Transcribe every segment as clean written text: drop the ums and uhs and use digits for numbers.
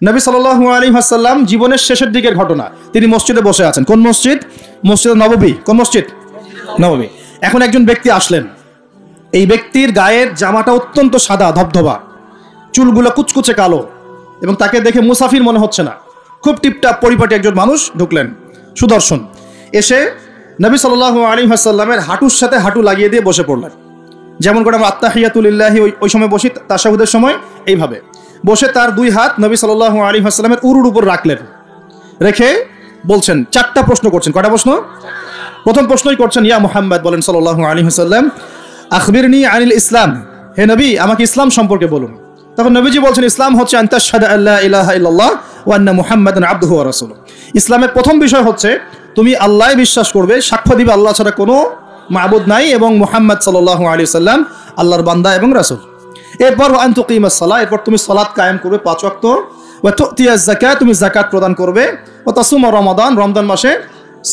নবী সাল্লাল্লাহু আলাইহি ওয়াসাল্লাম জীবনের শেষের দিকের ঘটনা, তিনি মসজিদে বসে আছেন। কোন মসজিদ? মসজিদ নববী। কোন মসজিদ? নববী। এখন একজন ব্যক্তি আসলেন, এই ব্যক্তির গায়ের জামাটা অত্যন্ত সাদা ধবধবা, চুলগুলো কুচকুচে কালো, এবং তাকে দেখে মুসাফির মনে হচ্ছে না, খুব টিপটাপ পরিপাটি একজন মানুষ ঢুকলেন, সুদর্শন। এসে নবী সাল্লাল্লাহু আলাইহি ওয়াসাল্লামের হাঁটুর সাথে হাঁটু লাগিয়ে দিয়ে বসে পড়লেন, যেমন করে আমরা আত্তাহিয়াতু লিল্লাহি ওই সময় বসি তাশাহুদের সময়, এইভাবে বসে তার দুই হাত নবী সাল্লাল্লাহু আলাইহি ওয়াসাল্লামের উরুর উপর রাখলেন, রেখে বলছেন, চারটা প্রশ্ন করছেন। কয়টা প্রশ্ন? প্রথম প্রশ্নই করছেন, ইয়া মুহাম্মদ, বলেন সাল্লাল্লাহু আলাইহি ওয়াসাল্লাম, আখবিরনি আনিল ইসলাম, হে নবী আমাকে ইসলাম সম্পর্কে বলুন। তখন নবীজি বলছেন, ইসলাম হচ্ছে আন তাশহাদা আল্লা ইলাহা ইল্লাল্লাহ ওয়া আন্না মুহাম্মাদান আবদুহু ওয়া রাসূলুহু। ইসলামের প্রথম বিষয় হচ্ছে তুমি আল্লাহই বিশ্বাস করবে, সাক্ষ্য দিবে আল্লাহ ছাড়া কোনো মাবুদ নাই, এবং মুহাম্মদ সাল্লাল্লাহু আলাইহি ওয়াসাল্লাম আল্লাহর বান্দা এবং রাসূল। এরপর ওয়া আন তুকিমাস সালাহ, এরপর তুমি সালাত কায়েম করবে 5 ওয়াক্ত, ওয়া তুতিয়াজ যাকাত, তুমি যাকাত প্রদান করবে, ওয়া তাসুমা রমাদান, রমজান মাসে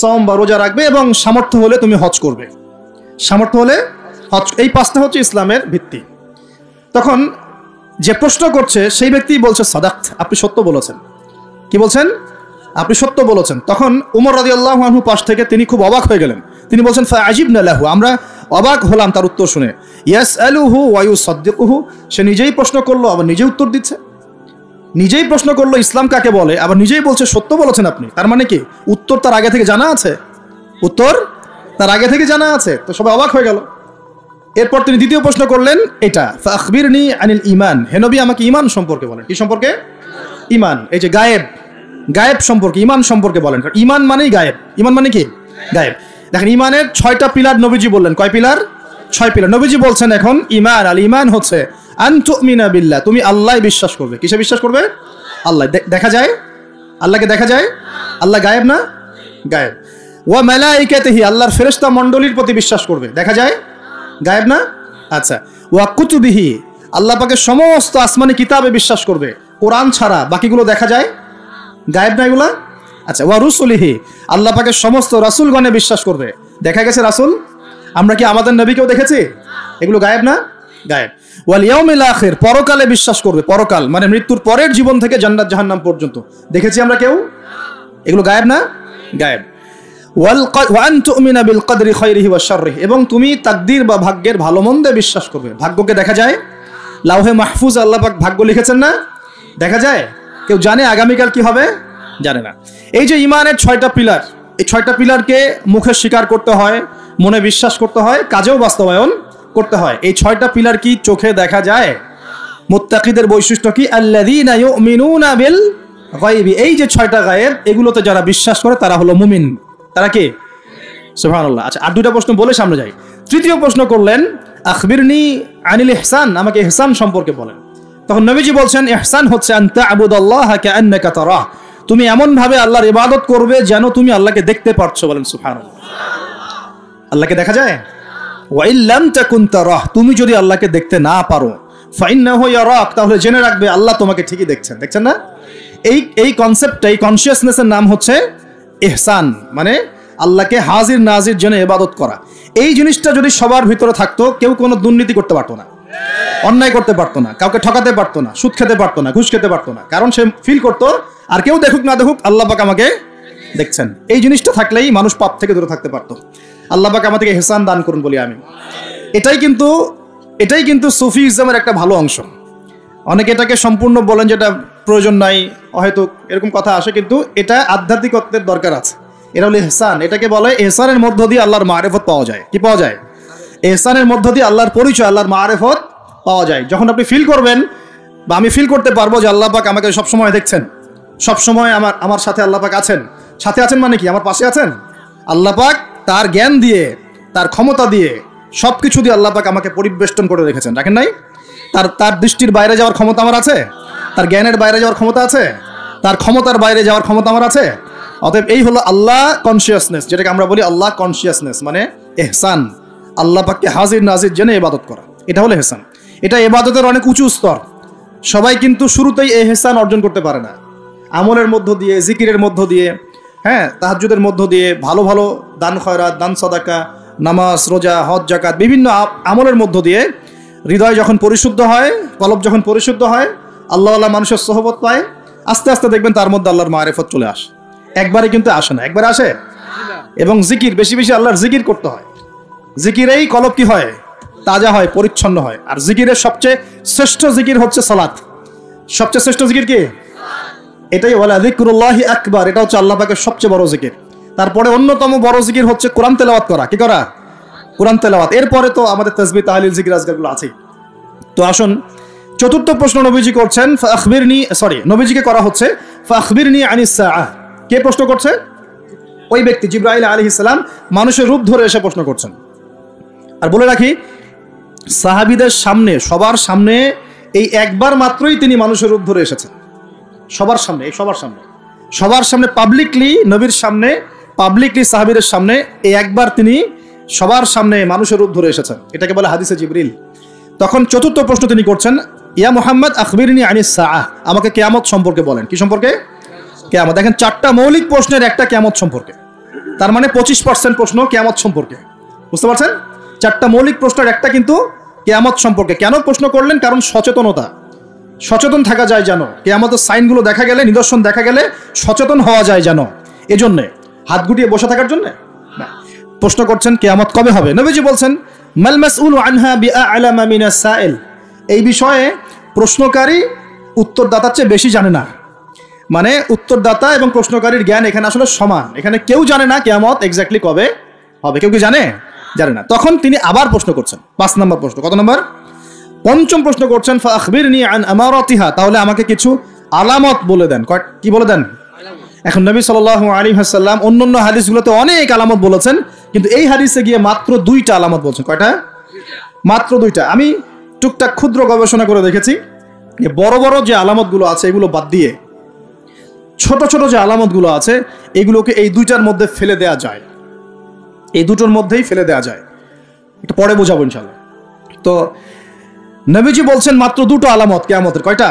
সওম বা রোজা রাখবে, এবং সামর্থ্য হলে তুমি হজ করবে, সামর্থ্য হলে হজ। এই 5টা হচ্ছে ইসলামের ভিত্তি। তখন যে প্রশ্ন করছে সেই ব্যক্তি বলছে, সাদাক্ত, আপনি সত্য বলেছেন। কি বলছেন? আপনি সত্য বলেছেন। তখন উমর রাদিয়াল্লাহু আনহু পাশ থেকে তিনি খুব অবাক হয়ে গেলেন, তিনি বলছেন, ফাআজিবনা লাহু, আমরা অবাক হলাম তার উত্তর শুনে। ইয়াসআলুহু ওয়া ইউসাদ্দিকুহু, সে নিজেই প্রশ্ন করলো আবার নিজেই উত্তর দিচ্ছে, নিজেই প্রশ্ন করলো ইসলাম কাকে বলে, আবার নিজেই বলছে সত্য বলেছেন আপনি। তার মানে কি উত্তর তার আগে থেকে জানা আছে, উত্তর তার আগে থেকে জানা আছে। তো সবাই অবাক হয়ে গেল। এরপর তিনি দ্বিতীয় প্রশ্ন করলেন এটা, ফাখবিরনি আনিল ঈমান, হে নবী আমাকে ঈমান সম্পর্কে বলেন। কি সম্পর্কে? ঈমান। এই যে গায়েব, গায়েব সম্পর্কে, ঈমান সম্পর্কে বলেন। কারণ ঈমান মানেই গায়েব। ঈমান মানে কি? গায়েব। দেখেন ঈমানের 6টা পিলার নবীজি বললেন। কয় পিলার? 6 পিলার নবীজি বলছেন। এখন ঈমান, আল ঈমান হচ্ছে আন তুমিনা বিল্লাহ, তুমি আল্লাহ বিশ্বাস করবে। কিসে বিশ্বাস করবে? আল্লাহ। দেখা যায়? আল্লাহকে দেখা যায়? আল্লাহ গায়েব না? গায়েব। ওয়া মালাইকাতিহি, আল্লাহর ফেরেশতা মণ্ডলীর প্রতি বিশ্বাস করবে। দেখা যায়? গায়েব না? আচ্ছা। ওয়া কুতুবিহি, আল্লাহ পাকের সমস্ত আসমানি কিতাবে বিশ্বাস করবে, কোরআন ছাড়া বাকিগুলো দেখা যায়? গায়েব না এগুলা? আচ্ছা। ওয়া রুসুলিহি, আল্লাহ পাকের সমস্ত রাসূলগণে বিশ্বাস করবে। দেখা গেছে রাসূল? আমরা কি আমাদের নবীকেও দেখেছি? এগুলো গায়েব না? গায়েব। ওয়াল ইয়াউমিল আখির, পরকালে বিশ্বাস করবে। পরকাল মানে মৃত্যুর পরের জীবন থেকে জান্নাত জাহান্নাম পর্যন্ত দেখেছি আমরা কেউ? এগুলো গায়েব না? গায়েব। ওয়া আন তুমিনা বিল কদরি খায়রিহি ওয়া শাররিহি, এবং তুমি তাকদীর বা ভাগ্যের ভালো মন্দে বিশ্বাস করবে। ভাগ্যকে দেখা যায়? লাউহে মাহফুজ আল্লাহ পাক ভাগ্য লিখেছেন না? দেখা যায়? কেউ জানে আগামীকাল কি হবে? জানে না। এই যে ঈমানের 6টা পিলার, এই 6টা পিলারকে মুখে স্বীকার করতে হয়, মনে বিশ্বাস করতে হয়, কাজেও বাস্তবায়ন করতে হয়। এই 6টা পিলার কি চোখে দেখা যায়? মুত্তাকিদের বৈশিষ্ট্য কি? আল্লাযীনা ইউমিনুনা বিল গায়বি, এই যে 6টা গায়েব, এগুলোতে যারা বিশ্বাস করে তারা হলো মুমিন। তারা কি? সুবহানাল্লাহ। আচ্ছা, আর 2টা প্রশ্ন বলে সামনে যাই। তৃতীয় প্রশ্ন করলেন, আখবিরনি আনিল ইহসান, আমাকে ইহসান সম্পর্কে বলেন। তখন নবীজি বলছেন, ইহসান হচ্ছে আন তা'বুদাল্লাহা কাআন্নাকা তারাহ, তুমি এমন ভাবে আল্লাহর ইবাদত করবে যেন তুমি আল্লাহকে দেখতে পাচ্ছো। বলেন সুবহানাল্লাহ। আল্লাহকে দেখা যায়? ওয়া ইল্লাম তাকুন তারাহ, তুমি যদি আল্লাহকে দেখতে না পারো, ফাইন্নাহু ইয়ারাক, তাহলে জেনে রাখবে আল্লাহ তোমাকে ঠিকই দেখছেন। দেখছেন না? এই কনসেপ্টটা, এই কনসিয়াসনেসের নাম হচ্ছে ইহসান, মানে আল্লাহকে হাজির নাজির জেনে ইবাদত করা। এই জিনিসটা যদি সবার ভিতরে থাকতো, কেউ কোনো দুর্নীতি করতে পারতো না, অন্যায় করতে পারতো না, কাউকে ঠকাতে পারতো না, সুদ খেতে পারতো না, ঘুষ খেতে পারতো না। কারণ সে ফিল করতো আর কেউ দেখুক না দেখুক আল্লাহ পাক আমাকে দেখছেন। এই জিনিসটা থাকলেই মানুষ পাপ থেকে দূরে থাকতে পারতো। আল্লাহ পাক আমাদেরকে ইহসান দান করুন বলি আমি। এটাই কিন্তু সুফিজমের একটা ভালো অংশ। অনেকে এটাকে সম্পূর্ণ বলেন যেটা প্রয়োজন নাই, হয়তো এরকম কথা আসে, কিন্তু এটা আধ্যাত্মিকত্বের দরকার আছে। এটা হলো ইহসান। এটাকে বলে ইহসানের মধ্য দিয়ে আল্লাহর মারিফত পাওয়া যায়। কি পাওয়া যায়? ইহসানের মধ্য দিয়ে আল্লাহর পরিচয়, আল্লাহর মারিফত পাওয়া যায়। যখন আপনি ফিল করবেন বা আমি ফিল করতে পারবো যে আল্লাহ পাক আমাকে সবসময় দেখছেন, সবসময় আমার সাথে আল্লাহ পাক আছেন। সাথে আছেন মানে কি? আমার পাশে আছেন। আল্লাহ পাক তার জ্ঞান দিয়ে, তার ক্ষমতা দিয়ে, সবকিছু দিয়ে আল্লাহ পাক আমাকে পরিবেষ্টন করে রেখেছেন। রাখেন নাই? তার দৃষ্টির বাইরে যাওয়ার ক্ষমতা আমার আছে? তার জ্ঞানের বাইরে যাওয়ার ক্ষমতা আছে? তার ক্ষমতার বাইরে যাওয়ার ক্ষমতা আমার আছে? অতএব এই হলো আল্লাহ কনসিয়াসনেস, যেটাকে আমরা বলি আল্লাহ কনসিয়াসনেস, মানে ইহসান। আল্লাহ পাককে হাজির নাজির জেনে ইবাদত করা, এটা হলো ইহসান। এটা ইবাদতের অনেক উঁচু স্তর। সবাই কিন্তু শুরুতেই এই ইহসান অর্জন করতে পারে না। আমলের মধ্য দিয়ে, জিকিরের মধ্য দিয়ে, হ্যাঁ, তাহাজ্জুদের মধ্য দিয়ে, ভালো ভালো দান খয়রাত, দান সাদাকা, নামাজ, রোজা, হজ, যাকাত, বিভিন্ন আমলের মধ্য দিয়ে হৃদয় যখন পরিশুদ্ধ হয়, কলব যখন পরিশুদ্ধ হয়, আল্লাহ মানুষের সোহবত পায়, আস্তে আস্তে দেখবেন তার মধ্যে আল্লাহর মারিফত চলে আসে। একবারে কিন্তু আসে না, একবারে আসে। এবং জিকির, বেশি বেশি আল্লাহর জিকির করতে হয়। জিকিরেই কলব কি হয়? তাজা হয়, পরিচ্ছন্ন হয়। আর জিকিরের সবচেয়ে শ্রেষ্ঠ জিকির হচ্ছে সালাত। সবচেয়ে শ্রেষ্ঠ জিকির কি? এটাই বলা যিকরুল্লাহি আকবার, এটা হচ্ছে আল্লাহ পাকের সবচেয়ে বড় জিকির। তারপরে অন্যতম বড় জিকির হচ্ছে কোরআন তেলাওয়াত করা। কি করা? কোরআন তেলাওয়াত। এরপরে তো আমাদের তাসবিহ, তাহলিল, জিকির, আজকারগুলো আছেই। তো আসুন, চতুর্থ প্রশ্ন নবীজি করছেন, নবীজিকে করা হচ্ছে ফাখবিরনি আনিস সাআহ। কে প্রশ্ন করছে? ওই ব্যক্তি জিবরাইল আলাইহিস সালাম মানুষের রূপ ধরে এসে প্রশ্ন করছেন। আর বলে রাখি, সাহাবীদের সামনে, সবার সামনে এই একবার মাত্রই তিনি মানুষের রূপ ধরে এসেছেন। সবার সামনে, সবার সামনে পাবলিকলি, নবীর সামনে পাবলিকলি, সাহাবীদের সামনে এই একবার তিনি সবার সামনে মানুষের রূপ ধরে এসেছেন। এটাকে বলে হাদিসে জিবরিল। তখন চতুর্থ প্রশ্ন তিনি করছেন, ইয়া মুহাম্মদ আখবিরনি আনিস সাআহ, আমাকে কিয়ামত সম্পর্কে বলেন। কি সম্পর্কে? কিয়ামত। দেখেন, 4টা মৌলিক প্রশ্নের একটা কিয়ামত সম্পর্কে, তার মানে 25% প্রশ্ন কিয়ামত সম্পর্কে। বুঝতে পারছেন? 4টা মৌলিক প্রশ্নের একটা কিন্তু কিয়ামত সম্পর্কে। কেন প্রশ্ন করলেন? কারণ সচেতন থাকা যায় যেন, কিয়ামতের সাইনগুলো দেখা গেলে, নিদর্শন দেখা গেলে সচেতন হওয়া যায় যেন, এজন্যে। হাত গুটিয়ে বসে থাকার জন্য প্রশ্ন করছেন কিয়ামত কবে হবে। নবীজি বলছেন, মাল মাসউলু আনহা বিআ'লামা মিনাস সাইল, এই বিষয়ে প্রশ্নকারী উত্তরদাতার চেয়ে বেশি জানে না। মানে উত্তরদাতা এবং প্রশ্নকারীর জ্ঞান এখানে আসলে সমান। এখানে কেউ জানে না কিয়ামত এক্স্যাক্টলি কবে হবে। কেউ কি জানে? না। তখন তিনি আবার প্রশ্ন করছেন, 5 নম্বর প্রশ্ন। কত নম্বর? 5ম প্রশ্ন করছেন, ফাখবিরনি আন আমারাতিহা, তাহলে আমাকে কিছু আলামত বলে দেন। কি বলে দেন? এখন নবী সাল্লাল্লাহু আলাইহি ওয়াসাল্লাম অন্যান্য হাদিসগুলোতে অনেক আলামত বলেছেন, কিন্তু এই হাদিসে গিয়ে মাত্র 2টা আলামত বলছেন। কয়টা? মাত্র 2টা। আমি টুকটাক ক্ষুদ্র গবেষণা করে দেখেছি, বড় বড় যে আলামতগুলো আছে এগুলো বাদ দিয়ে ছোট ছোট যে আলামতগুলো আছে এগুলোকে এই 2টার মধ্যে ফেলে দেয়া যায়। এই 2টোর মধ্যেই ফেলে দেয়া যায়। একটু পরে বোঝাবো ইনশাআল্লাহ। তো নবীজি বলছেন মাত্র 2টো আলামত কিয়ামতের। কয়টা?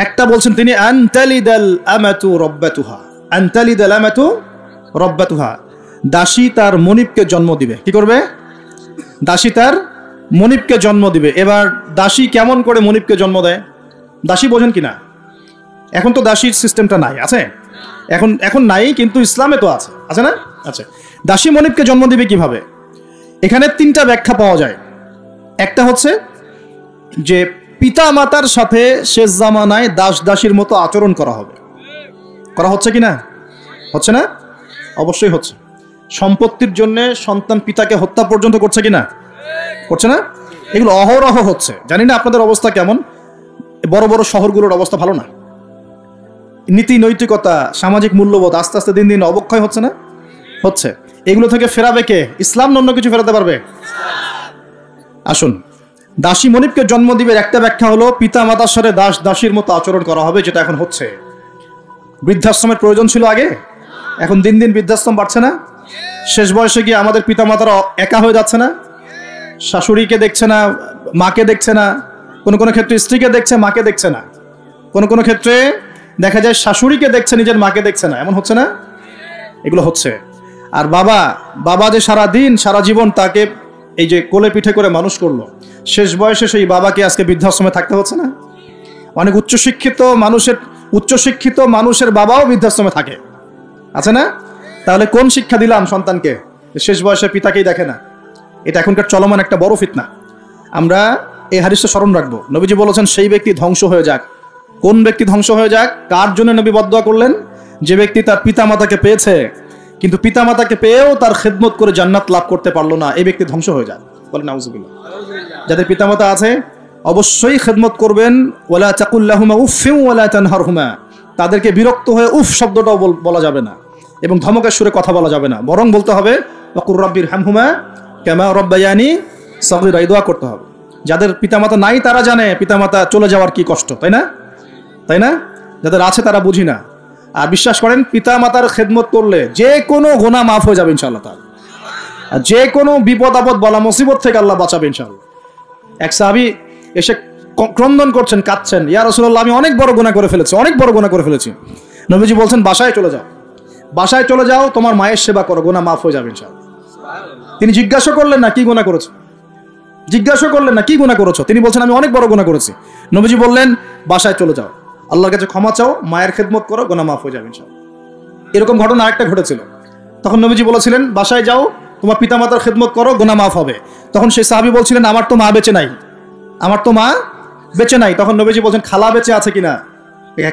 একটা বলছেন তিনি, আনতালিদাল আমাতু রাব্বাতুহা, আনতালিদাল আমাতু রাব্বাতুহা, দাসী তার মনিবকে জন্ম দিবে। কি করবে? দাসী তার মনিবকে জন্ম দিবে। এবার দাসী কেমন করে মনিবকে জন্ম দেয়? দাসী বোঝেন কিনা? এখন তো দাসীর সিস্টেমটা নাই, আছে? এখন নাই, কিন্তু ইসলামে তো আছে না? আচ্ছা, দাসী মনিবকে জন্ম দিবে কিভাবে? এখানে 3টা ব্যাখ্যা পাওয়া যায়। একটা হচ্ছে যে পিতা মাতার সাথে শেষ জামানায় দাস দাসীর মতো আচরণ করা হবে। করা হচ্ছে কিনা? হচ্ছে না? অবশ্যই হচ্ছে। সম্পত্তির জন্য সন্তান পিতাকে হত্যা পর্যন্ত করছে কিনা? করছে না? এগুলো অহরহ হচ্ছে। জানি না আপনাদের অবস্থা কেমন। বড় বড় শহরগুলোর অবস্থা ভালো না। নীতি নৈতিকতা, সামাজিক মূল্যবোধ আস্তে আস্তে দিন দিন অবক্ষয় হচ্ছে না? হচ্ছে। এগুলো থেকে ফেরাবে কে? ইসলাম অন্য কিছু ফেরাতে পারবে? আসুন, দাসী মনিবকে জন্ম দিবে একটা ব্যাখ্যা হলো পিতা মাতার সাথে দাস দাসীর মতো আচরণ করা হবে, যেটা এখন হচ্ছে। বৃদ্ধাশ্রমের প্রয়োজন ছিল আগে, এখন দিন দিন বৃদ্ধাশ্রম বাড়ছে না? শেষ বয়সে গিয়ে আমাদের পিতা মাতারা একা হয়ে যাচ্ছে না? শাশুড়িকে দেখছে না, মাকে দেখছে না, কোনো কোনো ক্ষেত্রে স্ত্রীকে দেখছে, মাকে দেখছে না, কোনো কোনো ক্ষেত্রে দেখা যায় শাশুড়িকে দেখছে, নিজের মাকে দেখছে না। এমন হচ্ছে না? এগুলো হচ্ছে। আর বাবা যে সারা দিন সারা জীবন তাকে এই যে কোলে পিঠে করে মানুষ করলো, শেষ বয়সে সেই বাবাকে আজকে বৃদ্ধাশ্রমে থাকতে হচ্ছে না? অনেক উচ্চশিক্ষিত মানুষের বাবাও বৃদ্ধাশ্রমে থাকে, আছে না? তাহলে কোন শিক্ষা দিলাম সন্তানকে? শেষ বয়সে পিতাকেই দেখে না। এটা এখনকার চলমান একটা বড় ফিতনা। আমরা এই হাদিসটা স্মরণ রাখবো। নবীজি বলেছেন সেই ব্যক্তি ধ্বংস হয়ে যাক। কোন ব্যক্তি ধ্বংস হয়ে যাক? কার জন্য নবী বদদোয়া করলেন? যে ব্যক্তি তার পিতামাতাকে পেয়েছে কিন্তু পিতামাতাকে পেয়েও তার খেদমত করে জান্নাত লাভ করতে পারলো না, এই ব্যক্তি ধ্বংস হয়ে যাক। বলেন নাউজুবিল্লাহ। যাদের পিতামাতা আছে অবশ্যই খেদমত করবেন। ওয়ালা তাকুল্লাহুমা উফফিন ওয়ালা তানহারহুমা, তাদেরকে বিরক্ত হয়ে উফ শব্দটাও বলা যাবে না এবং ধমকের সুরে কথা বলা যাবে না, বরং বলতে হবে ওয়াকুর রাব্বিরহামহুমা কামা রাব্বায়ানি সগীরা, দোয়া করতে হবে। যাদের পিতামাতা নাই তারা জানে পিতামাতা চলে যাওয়ার কি কষ্ট, তাই না? যাদের আছে তারা বুঝি না। আর বিশ্বাস করেন, পিতামাতার খেদমত করলে যে কোনো গুনাহ মাফ হয়ে যাবে ইনশাআল্লাহ তাআলা। আর যে কোনো বিপদ আপদ বলা মুসিবত থেকে আল্লাহ বাঁচাবে ইনশাআল্লাহ। এক সাহাবী এসে ক্রন্দন করছেন, কাঁদছেন, ইয়া রাসূলুল্লাহ আমি অনেক বড় গুনাহ করে ফেলেছি। নবীজি বলছেন বাসায় চলে যাও, তোমার মায়ের সেবা করো, গুনাহ মাফ হয়ে যাবে ইনশাআল্লাহ। তিনি জিজ্ঞাসা করলেন না কি গুনাহ করেছো, তিনি বলছেন আমি অনেক বড় গুনাহ করেছি। নবীজি বললেন বাসায় চলে যাও, আল্লাহর কাছে ক্ষমা চাও, মায়ের খেদমত করো, গুনাহ মাফ হয়ে যাবে ইনশাআল্লাহ। এরকম ঘটনা আরেকটা ঘটেছিল। তখন নবীজি বলেছিলেন বাসায় যাও, তোমার পিতামাতার খেদমত করো, গুনাহ মাফ হবে। তখন সেই সাহাবী বলছিলেন আমার তো মা বেঁচে নাই, আমার তো মা বেঁচে নাই। তখন নবীজি বলছেন খালা বেঁচে আছে কিনা?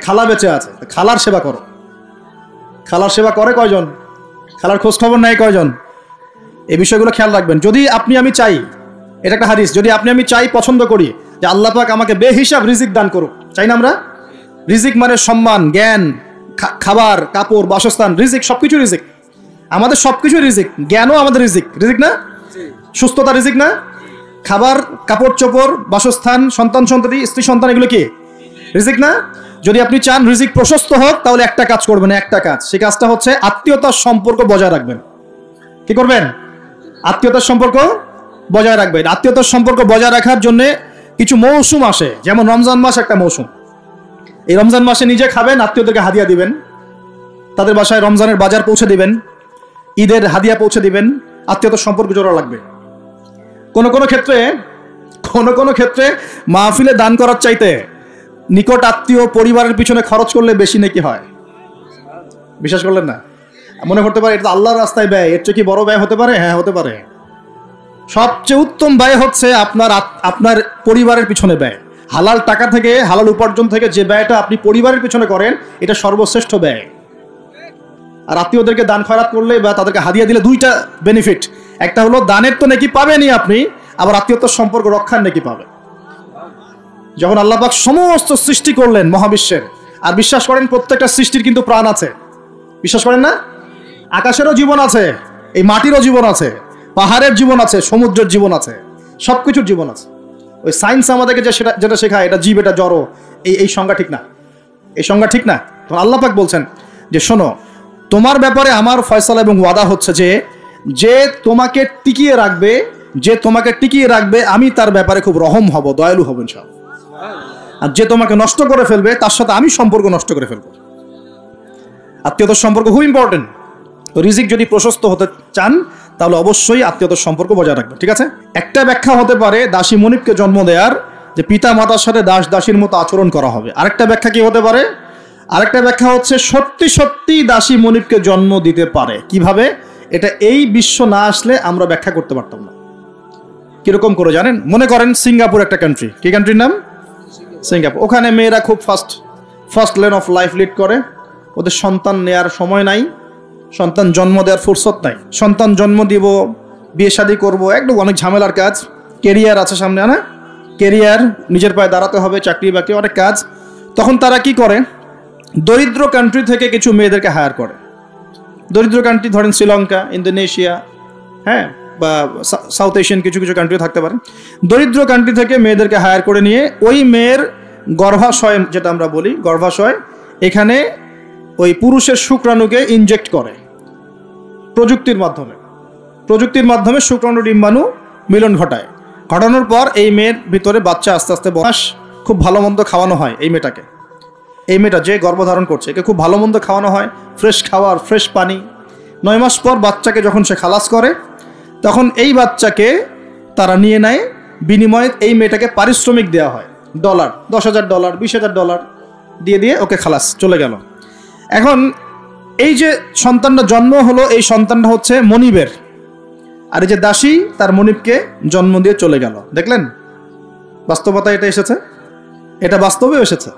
খালা বেঁচে আছে, খালার সেবা করো। খালার সেবা করে কয়জন? খালার খোঁজ খবর নেয় কয়জন? এই বিষয়গুলো খেয়াল রাখবেন। যদি আপনি আমি চাই, এটা একটা হাদিস, যদি আপনি আমি চাই, পছন্দ করি যে আল্লাহ পাক আমাকে বেহিসাব রিজিক দান করুক, চাই না আমরা? রিজিক মানে সম্মান, জ্ঞান, খাবার, কাপড়, বাসস্থান, রিজিক, সবকিছু রিজিক। আমাদের সবকিছু রিজিক, জ্ঞানও আমাদের রিজিক, রিজিক না? সুস্থতা রিজিক না? খাবার, কাপড় চোপড়, বাসস্থান, সন্তান সন্ততি, স্ত্রী সন্তান, এগুলো কি রিজিক না? যদি আপনি চান রিজিক প্রশস্ত হোক, তাহলে একটা কাজ করবেন, একটা কাজ। সেই কাজটা হচ্ছে আত্মীয়তার সম্পর্ক বজায় রাখবেন। কি করবেন? আত্মীয়তার সম্পর্ক বজায় রাখবেন। আত্মীয়তার সম্পর্ক বজায় রাখার জন্য কিছু মৌসুম আসে, যেমন রমজান মাস একটা মৌসুম। এই রমজান মাসে নিজে খাবেন, আত্মীয়দেরকে হাদিয়া দিবেন, তাদের বাসায় রমজানের বাজার পৌঁছে দিবেন, ঈদের হাদিয়া পৌঁছে দিবেন, আত্মীয়তার সম্পর্ক জোড়া লাগবে। কোন কোন ক্ষেত্রে মাহফিলে দান করার চাইতে নিকট আত্মীয় পরিবারের পিছনে খরচ করলে বেশি নেকি হয়। বিশ্বাস করলেন না? মনে করতে পারে এটা আল্লাহর রাস্তায় ব্যয়, এর চেয়ে কি বড় ব্যয় হতে পারে? হ্যাঁ, হতে পারে। সবচেয়ে উত্তম ব্যয় হচ্ছে আপনার পরিবারের পিছনে ব্যয়। হালাল টাকা থেকে, হালাল উপার্জন থেকে যে ব্যয়টা আপনি পরিবারের পিছনে করেন, এটা সর্বশ্রেষ্ঠ ব্যয়। আর আত্মীয়দেরকে দান খয়রাত করলে বা তাদেরকে হাদিয়া দিলে দুইটা বেনিফিট। একটা হলো দানের তো নেকি পাবেনই আপনি, আবার আত্মীয়তার সম্পর্ক রক্ষার নেকি পাবেন। যখন আল্লাহ পাক সমস্ত সৃষ্টি করলেন মহাবিশ্বের, আর বিশ্বাস করেন প্রত্যেকটা সৃষ্টির কিন্তু প্রাণ আছে, বিশ্বাস করেন না? আকাশেরও জীবন আছে, এই মাটিরও জীবন আছে, পাহাড়ের জীবন আছে, সমুদ্রের জীবন আছে, সবকিছুর জীবন আছে। ওই সায়েন্স আমাদেরকে যেটা শেখায় এটা জীব, এটা জড়, এই সংজ্ঞা ঠিক না, এই সংজ্ঞা ঠিক না। তখন আল্লাহ পাক বলছেন যে শোনো, তোমার ব্যাপারে আমার ফয়সালা এবং ওয়াদা হচ্ছে যে তোমাকে টিকিয়ে রাখবে, আমি তার ব্যাপারে খুব রহম হব, দয়ালু হব ইনশাআল্লাহ। আর যে তোমাকে নষ্ট করে ফেলবে, তার সাথে আমি সম্পর্ক নষ্ট করে ফেলবো। আত্মীয়তার সম্পর্ক খুব ইম্পর্টেন্ট। তো রিজিক যদি প্রশস্ত হতে চান, তাহলে অবশ্যই আত্মীয়তার সম্পর্ক বজায় রাখবেন, ঠিক আছে? একটা ব্যাখ্যা হতে পারে দাসী মনিবকে জন্ম দেওয়ার, যে পিতা মাতার সাথে দাস দাসীর মতো আচরণ করা হবে। আরেকটা ব্যাখ্যা কি হতে পারে? আরেকটা ব্যাখ্যা হচ্ছে সত্যি সত্যি দাসী মনিবকে জন্ম দিতে পারে। কিভাবে? এটা এই বিশ্ব না আসলে আমরা ব্যাখ্যা করতে পারতাম না। কিরকম করে জানেন? মনে করেন সিঙ্গাপুর একটা কান্ট্রি, কি কান্ট্রির নাম? সিঙ্গাপুর। ওখানে মেয়েরা খুব first lane of life lead করে। ওদের সন্তান নেয়ার সময় নাই, সন্তান জন্ম দেওয়ার ফুরসত নাই। সন্তান জন্ম দিব, বিয়ে শাদী করবো, একদম অনেক ঝামেলার কাজ। কেরিয়ার আছে সামনে, না? কেরিয়ার, নিজের পায়ে দাঁড়াতে হবে, চাকরি বাকরি, অনেক কাজ। তখন তারা কি করে? দরিদ্র কান্ট্রি থেকে কিছু মেয়েদেরকে হায়ার করে। দরিদ্র কান্ট্রি ধরেন শ্রীলঙ্কা, ইন্দোনেশিয়া, হ্যাঁ, বা সাউথ এশিয়ান কিছু কান্ট্রি থাকতে পারে। দরিদ্র কান্ট্রি থেকে মেয়েদেরকে হায়ার করে নিয়ে ওই মেয়ের গর্ভাশয়, যেটা আমরা বলি গর্ভাশয়, এখানে ওই পুরুষের শুক্রাণুকে ইনজেক্ট করে প্রযুক্তির মাধ্যমে শুক্রাণু ডিম্বাণু মিলন ঘটানোর পর এই মেয়ের ভিতরে বাচ্চা আস্তে আস্তে বয়স, খুব ভালো মন্দ খাওয়ানো হয় এই মেয়েটা যে গর্ভধারণ করছে, একে খুব ভালো মন্দ খাওয়ানো হয়, ফ্রেশ খাবার, ফ্রেশ পানি। 9 মাস পর বাচ্চাকে যখন সে খালাস করে, তখন এই বাচ্চাকে তারা নিয়ে নেয়, বিনিময়ে এই মেয়েটাকে পারিশ্রমিক দেওয়া হয়, $, $10,000, $20,000 দিয়ে ওকে খালাস, চলে গেল। এখন এই যে সন্তানটা জন্ম হলো, এই সন্তানটা হচ্ছে মনিবের, আর এই যে দাসী তার মনিবকে জন্ম দিয়ে চলে গেল। দেখলেন বাস্তবতা? এটা এসেছে, এটা বাস্তবে এসেছে।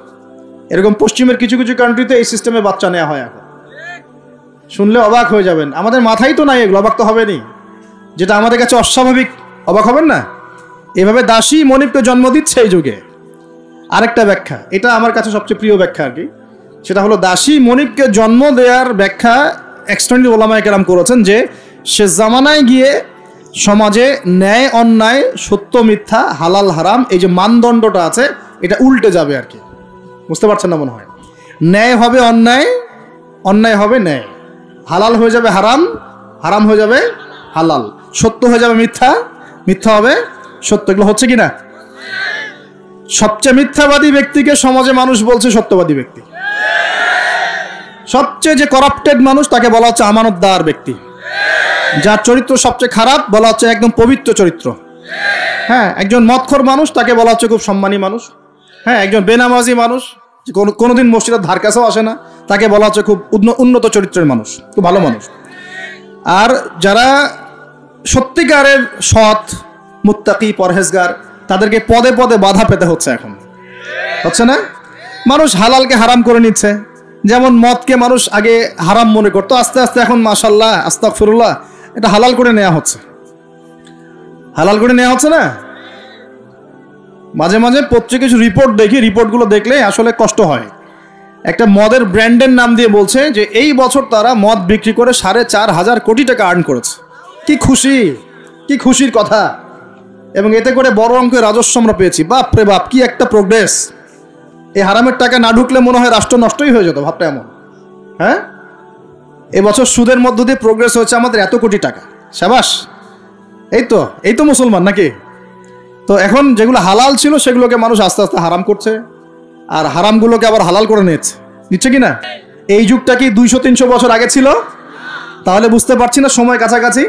এরকম পশ্চিমের কিছু কান্ট্রিতে এই সিস্টেমে বাচ্চা নেওয়া হয়। এখন শুনলে অবাক হয়ে যাবেন, আমাদের মাথায় তো নাই এগুলো, অবাক তো হবেনি। যেটা আমাদের কাছে অস্বাভাবিক, অবাক হবেন না? এভাবে দাসী মনিবকে জন্ম দিচ্ছে এই যুগে। আরেকটা ব্যাখ্যা, এটা আমার কাছে সবচেয়ে প্রিয় ব্যাখ্যা আর কি, সেটা হলো দাসী মনিবকে জন্ম দেওয়ার ব্যাখ্যা এক্সটেন্ডেড ওলামায়ে কেরাম করেছেন যে সে জামানায় গিয়ে সমাজে ন্যায় অন্যায়, সত্য মিথ্যা, হালাল হারাম, এই যে মানদণ্ডটা আছে, এটা উল্টে যাবে আর কি। বুঝতে পারছেন না মনে হয়? ন্যায় হবে অন্যায়, অন্যায় হবে ন্যায়, হালাল হয়ে যাবে হারাম, হারাম হয়ে যাবে হালাল, সত্য হয়ে যাবে মিথ্যা, মিথ্যা হবে সত্য। এগুলো হচ্ছে কি না? সবচেয়ে মিথ্যাবাদী ব্যক্তিকে সমাজে মানুষ বলছে সত্যবাদী ব্যক্তি। সবচেয়ে যে করাপ্টেড মানুষ, তাকে বলা হচ্ছে আমানতদার ব্যক্তি। যার চরিত্র সবচেয়ে খারাপ, বলা হচ্ছে একদম পবিত্র চরিত্র। হ্যাঁ, একজন মদখোর মানুষ, তাকে বলা হচ্ছে খুব সম্মানী মানুষ। হ্যাঁ, একজন বেনামাজি মানুষ, যে কোনোদিন মসজিদের ধার কাছেও আসে না, তাকে বলা হচ্ছে খুব উন্নত চরিত্রের মানুষ, খুব ভালো মানুষ। আর যারা সত্যিকারের সৎ, মুত্তাকি, পরহেজগার, তাদেরকে পদে পদে বাধা পেতে হচ্ছে এখন, হচ্ছে না? মানুষ হালালকে হারাম করে নিচ্ছে। যেমন মদকে মানুষ আগে হারাম মনে করতো, আস্তে আস্তে এখন মাশাল্লাহ আস্তাগফিরুল্লাহ এটা হালাল করে নেওয়া হচ্ছে, হালাল করে নেওয়া হচ্ছে না? মাঝে মাঝে পত্রিকা কিছু রিপোর্ট দেখি, রিপোর্টগুলো দেখলে আসলে কষ্ট হয়। একটা মদের ব্র্যান্ডের নাম দিয়ে বলছে যে এই বছর তারা মদ বিক্রি করে 4,500 কোটি টাকা আর্ন করেছে। কি খুশি, কি খুশির কথা! এবং এতে করে বড় অঙ্কের রাজস্ব আমরা পেয়েছি। বাপ রে বাপ, কি একটা প্রোগ্রেস! এই হারামের টাকা না ঢুকলে মনে হয় রাষ্ট্র নষ্টই হয়ে যেত, ভাবটা এমন। হ্যাঁ, এবছর সুদের মধ্য দিয়ে প্রোগ্রেস হয়েছে আমাদের এত কোটি টাকা, শাবাশ! এই তো মুসলমান নাকি? তো এখন যেগুলো হালাল ছিল সেগুলোকে মানুষ আস্তে আস্তে হারাম করছে, আর হারামগুলোকে আবার হালাল করে নিচ্ছে কি না? এই যুগটা কি 200-300 বছর আগে ছিল? তাহলে বুঝতে পারছি না সময় কাছাকাছি।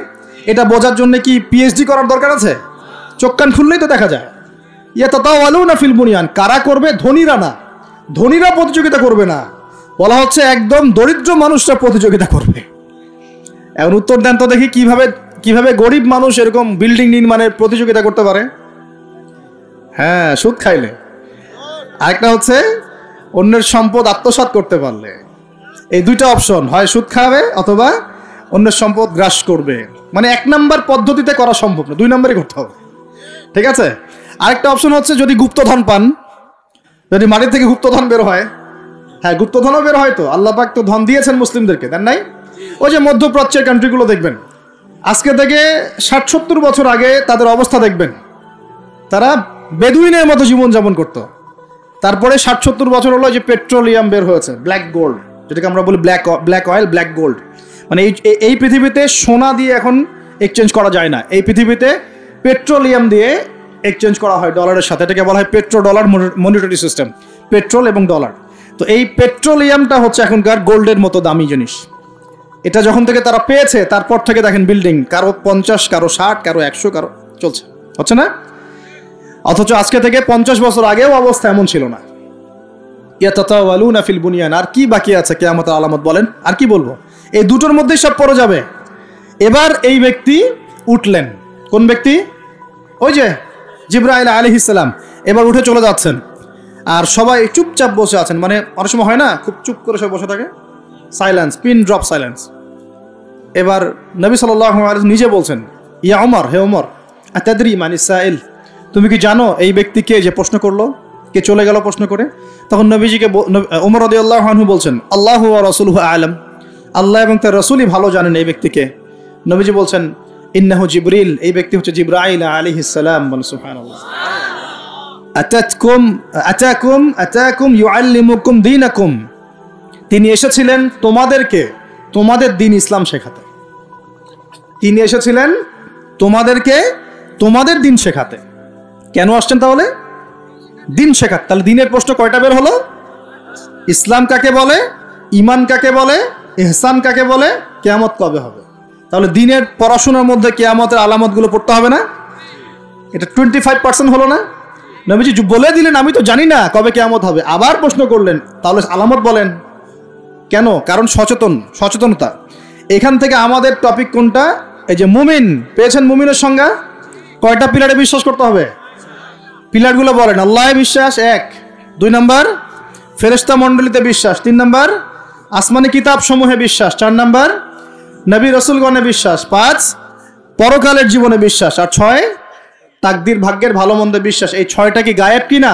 এটা বোঝার জন্য কি পিএইচডি করার দরকার আছে? চোখ কান খুললেই তো দেখা যায়। ইয়াতাতাওয়ালুনা ফিল বুনিয়ান, কারা করবে? ধনীরা না, ধনীরা প্রতিযোগিতা করবে না, বলা হচ্ছে একদম দরিদ্র মানুষরা প্রতিযোগিতা করবে। এখন উত্তর দেন তো দেখি, কিভাবে গরিব মানুষ এরকম বিল্ডিং নির্মাণের প্রতিযোগিতা করতে পারে? হ্যাঁ, সুদ খাইলে। আরেকটা হচ্ছে অন্যের সম্পদ আত্মসাৎ করতে পারলে। এই দুইটা অপশন, হয় সুদ খাবে অথবা অন্যের সম্পদ গ্রাস করবে। মানে 1 নম্বর পদ্ধতিতে করা সম্ভব না, 2 নম্বরই করতে হবে, ঠিক আছে? আরেকটা অপশন হচ্ছে যদি গুপ্তধন পান, যদি মাটি থেকে গুপ্তধন বের হয়। হ্যাঁ, গুপ্তধনও বের হয় তো, আল্লাহ পাক তো ধন দিয়েছেন মুসলিমদেরকে, দেন নাই? ওই যে মধ্যপ্রাচ্যের কান্ট্রিগুলো দেখবেন, আজকে থেকে 60-70 বছর আগে তাদের অবস্থা দেখবেন, তারা বেদুইনের মতো জীবনযাপন করত। তারপরে 60-70 বছর হলো যে পেট্রোলিয়াম বের হয়েছে, ব্ল্যাক গোল্ড, যেটাকে আমরা বলি ব্ল্যাক অয়েল, ব্ল্যাক গোল্ড। মানে এই পৃথিবীতে সোনা দিয়ে এখন এক্সচেঞ্জ করা যায় না, এই পৃথিবীতে পেট্রোলিয়াম দিয়ে এক্সচেঞ্জ করা হয় ডলারের সাথে। এটাকে বলা হয় petro dollar monetary system, petrol এবং ডলার। তো এই পেট্রোলিয়ামটা হচ্ছে এখনকার গোল্ডের মতো দামি জিনিস। এটা যখন থেকে তারা পেয়েছে তারপর থেকে দেখেন বিল্ডিং, কারো 50, কারো 60, কারো 100, কারো চলছে, হচ্ছে না? অথচ আজকে থেকে 50 বছর আগেও অবস্থা এমন ছিল না। ইয়াতাতাওয়ালুনা ফিল বুনিয়ান, আর কি বাকি আছে কিয়ামতের আলামত বলেন? আর কি বলবো? এই দুটোর মধ্যেই সব পড়ে যাবে। এবার এই ব্যক্তি উঠলেন, কোন ব্যক্তি? ওই যে জিবরাইল আলাইহিস সালাম এবার উঠে চলে যাচ্ছেন, আর সবাই চুপচাপ বসে আছেন। মানে অনেক সময় হয় না, খুব চুপ করে সবাই বসে থাকে, সাইলেন্স, পিন ড্রপ সাইলেন্স। এবার নবী সাল্লাল্লাহু আলাইহি ওয়াসাল্লাম নিজে বলছেন, ইয়া ওমর, হে ওমর, আতাদরি মানিস সাইল, তুমি কি জানো এই ব্যক্তি কে যে প্রশ্ন করলো, কে চলে গেল প্রশ্ন করে? তখন নবীজিকে ওমর রাদিয়াল্লাহু আনহু বলছেন, আল্লাহু ওয়া রাসূলুহু আ'লাম, আল্লাহ এবং তার রাসূলই ভালো জানেন এই ব্যক্তিকে। নবীজি বলছেন, ইন্নাহু জিবরিল, এই ব্যক্তি হচ্ছে জিবরাইল আলাইহিস সালাম। বলেন সুবহানাল্লাহ। আতাকুম ইউআল্লিমুকুম দীনাকুম, তিনি এসেছিলেন তোমাদেরকে তোমাদের দিন ইসলাম শেখাতে। তিনি এসেছিলেন তোমাদেরকে তোমাদের দিন শেখাতে। কেন আসছেন তাহলে? দিন শেখাতে। তাহলে দিনের প্রশ্ন কয়টা বের হলো? ইসলাম কাকে বলে, ঈমান কাকে বলে, ইহসান কাকে বলে, কিয়ামত কবে হবে? তাহলে দিনের পড়াশোনার মধ্যে কিয়ামতের আলামতগুলো পড়তে হবে না? এটা 25% হলো না? নবীজি বলে দিলেন আমি তো জানি না কবে কিয়ামত হবে, আবার প্রশ্ন করলেন তাহলে আলামত বলেন। কেন? কারণ সচেতনতা। এখান থেকে আমাদের টপিক কোনটা? এই যে মুমিন পেয়েছেন, মুমিনের সংজ্ঞা কয়টা পিলারে বিশ্বাস করতে হবে? পিলারগুলো বলেন। আল্লাহ বিশ্বাস 1, 2 নম্বর ফেরেশতা মণ্ডলীতে বিশ্বাস, 3 নম্বর আসমানি কিতাব সমূহে বিশ্বাস, 4 নম্বর নবী রাসূলগণে বিশ্বাস, 5 পরকালের জীবনে বিশ্বাস, আর 6 তাকদীর ভাগ্যের ভালো মন্দে বিশ্বাস। এই 6টা কি গায়েব কি না?